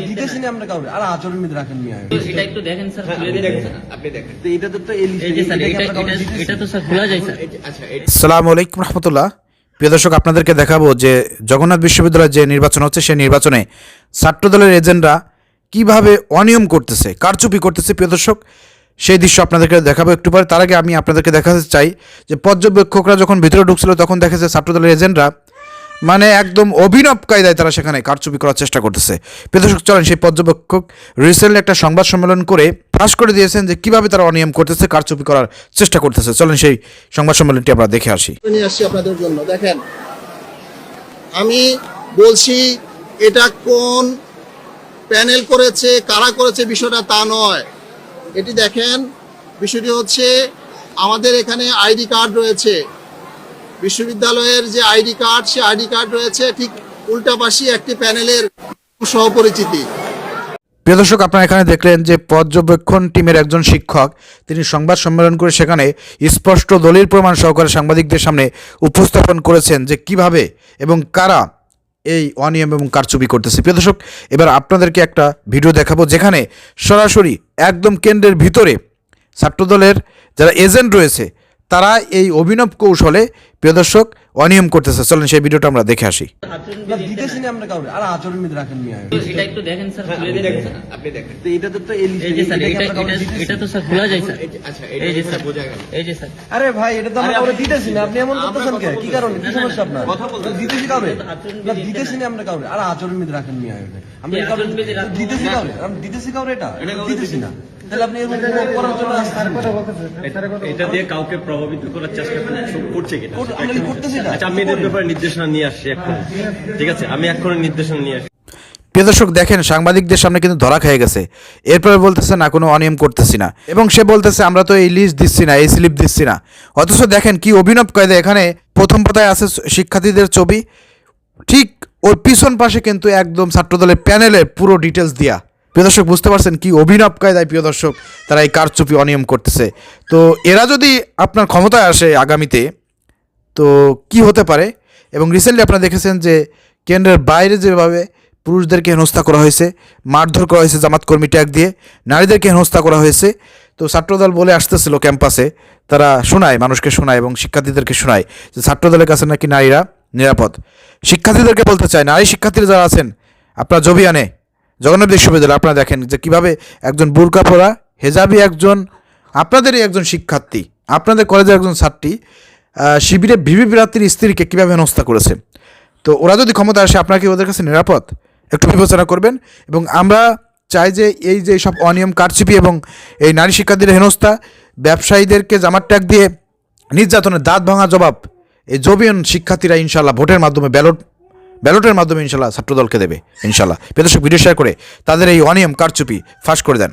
দিতেছি না আমরা কাউকে, আর আচরণবিদ রাখেন মিয়া। এটা একটু দেখেন স্যার, খুলে দেখেন আপনি দেখেন। তো এটা তো এই যে স্যার এটা তো স্যার খোলা যায় স্যার। আচ্ছা, আসসালামু আলাইকুম রহমতুল্লাহ। প্রিয় দর্শক, আপনাদেরকে দেখাবো যে জগন্নাথ বিশ্ববিদ্যালয়ে যে নির্বাচন হচ্ছে সেই নির্বাচনে ছাত্রদলের এজেন্টরা কিভাবে অনিয়ম করতেছে, কারচুপি করতেছে। প্রিয় দর্শক, সেই দৃশ্য আপনাদেরকে দেখাবো একটু পরে। তার আগে আমি আপনাদেরকে দেখাতে চাই যে পর্যবেক্ষকরা যখন ভিতরে ঢুকছিল তখন দেখা যায় ছাত্রদলের এজেন্টরা মানে একদম অভিনব কায়দায় তারা সেখানে কারচুপি করার চেষ্টা করতেছে। প্রিয় দর্শক, চলেন সেই পর্যবেক্ষক রিসেন্টলি একটা সংবাদ সম্মেলন করে ফাঁস করে দিয়েছেন যে কিভাবে তারা অনিয়ম করতেছে, কারচুপি করার চেষ্টা করতেছে। চলেন সেই সংবাদ সম্মেলনটি আমরা দেখে আসি। নিয়ে আসছি আপনাদের জন্য। দেখেন, আমি বলছি এটা কোন প্যানেল করেছে, কারা করেছে বিষয়টা তা নয়। এটি দেখেন, বিষয়টি হচ্ছে আমাদের এখানে আইডি কার্ড রয়েছে, বিশ্ববিদ্যালয়ের যে আইডি কার্ড, সে আইডি কার্ড রয়েছে ঠিক উল্টা পাশে একটি প্যানেলের সহপরিচিতি। প্রিয় দর্শক, আপনারা এখানে দেখলেন যে পর্যবেক্ষণ টিমের একজন শিক্ষক তিনি সংবাদ সম্মেলন করে সেখানে স্পষ্ট দলিল প্রমাণ সহকারে সাংবাদিকদের সামনে উপস্থাপন করেছেন যে কিভাবে এবং কারা এই অনিয়ম এবং কারচুপি করতেছে। প্রিয় দর্শক, এবার আপনাদেরকে একটা ভিডিও দেখাবো যেখানে সরাসরি একদম কেন্দ্রের ভিতরে ছাত্রদলের যারা এজেন্ট রয়েছে তারা এই অভিনব কৌশলে প্রিয় দর্শক অনিয়ম করতেছে। চলেন সেই ভিডিওটা আমরা দেখে আসি। দিতেছি না আমরা কাউকে, আর আচরণবিদ রাখেন মিয়া। এটা একটু দেখেন স্যার, খুলে দেখেন আপনি দেখেন। তো এটা তো এই যে স্যার এটা তো স্যার খোলা যায় স্যার। আচ্ছা, এই যে স্যার বোঝা গেল। এই যে স্যার, আরে ভাই, এটা তো আমরা কাউকে দিতেছি না। আপনি এমন করতেছেন কেন? কি কারণে? কি সমস্যা আপনার? দিতেছি কাউকে, দিতেছি না আমরা কাউকে, আর আচরণবিদ রাখেন মিয়া। আমি কাউকে দিতেছি কাউকে, আমি দিতেছি কাউকে, এটা দিতেছি না। তাহলে আপনি এরকম করার জন্য এটা দিয়ে কাউকে প্রভাবিত করার চেষ্টা করছে কিনা আমরা করতেছি না। আচ্ছা, আমি এদের ব্যাপারে নির্দেশনা নিয়ে আসছি এখন। ঠিক আছে, আমি এখন নির্দেশনা নিয়ে আসছি। প্রিয় দর্শক, দেখেন সাংবাদিকদের সামনে কিন্তু ধরা খেয়ে গেছে। এরপরে বলতেছে না কোনো অনিয়ম করতেছি না, এবং সে বলতেছে আমরা তো এই লিস্ট দিচ্ছি না, এই স্লিপ দিচ্ছি না। অথচ দেখেন কি অভিনব কায়দা, এখানে প্রথম পাতায় আছে শিক্ষার্থীদের ছবি, ঠিক ওর পিছন পাশে কিন্তু একদম ছাত্রদলের প্যানেলের পুরো ডিটেলস দেয়া। প্রিয় দর্শক, বুঝতে পারছেন কি অভিনব কায়দায় প্রিয় দর্শক তারা এই কারচুপি অনিয়ম করতেছে। তো এরা যদি আপনার ক্ষমতায় আসে আগামীতে তো কি হতে পারে। এবং রিসেন্টলি আপনারা দেখেছেন যে কেন্দ্রের বাইরে যেভাবে পুরুষদেরকে হেনস্থা করা হয়েছে, মারধর করা হয়েছে জামাত কর্মী ট্যাগ দিয়ে, নারীদেরকে হেনস্থা করা হয়েছে। তো ছাত্রদল বলে আসতেছিল ক্যাম্পাসে, তারা শোনায়, মানুষকে শোনায় এবং শিক্ষার্থীদেরকে শোনায় যে ছাত্রদলের কাছে নাকি নারীরা নিরাপদ। শিক্ষার্থীদেরকে বলতে চায়, নারী শিক্ষার্থীরা যারা আছেন আপনারা জবিয়ানে জগন্নাথ বিশ্ববিদ্যালয়, আপনারা দেখেন যে কীভাবে একজন বুরকা পরা হেজাবি একজন আপনাদেরই একজন শিক্ষার্থী, আপনাদের কলেজের একজন ছাত্রী শিবিরে ভিভি প্রার্থীর স্ত্রীকে কীভাবে হেনস্থা করেছে। তো ওরা যদি ক্ষমতা আসে, আপনারা কি ওদের কাছে নিরাপদ? একটু বিবেচনা করবেন। এবং আমরা চাই যে এই যে সব অনিয়ম কারচুপি এবং এই নারী শিক্ষার্থীদের হেনস্থা, ব্যবসায়ীদেরকে জামার ট্যাগ দিয়ে নির্যাতনের দাঁত ভাঙা জবাব এই জবিয়ান শিক্ষার্থীরা ইনশাল্লাহ ভোটের মাধ্যমে ব্যালটের মাধ্যমে ইনশাল্লাহ ছাত্রদলকে দেবে ইনশাল্লাহ। প্রিয় দর্শক, ভিডিও শেয়ার করে তাদের এই অনিয়ম কারচুপি ফাঁস করে দেন।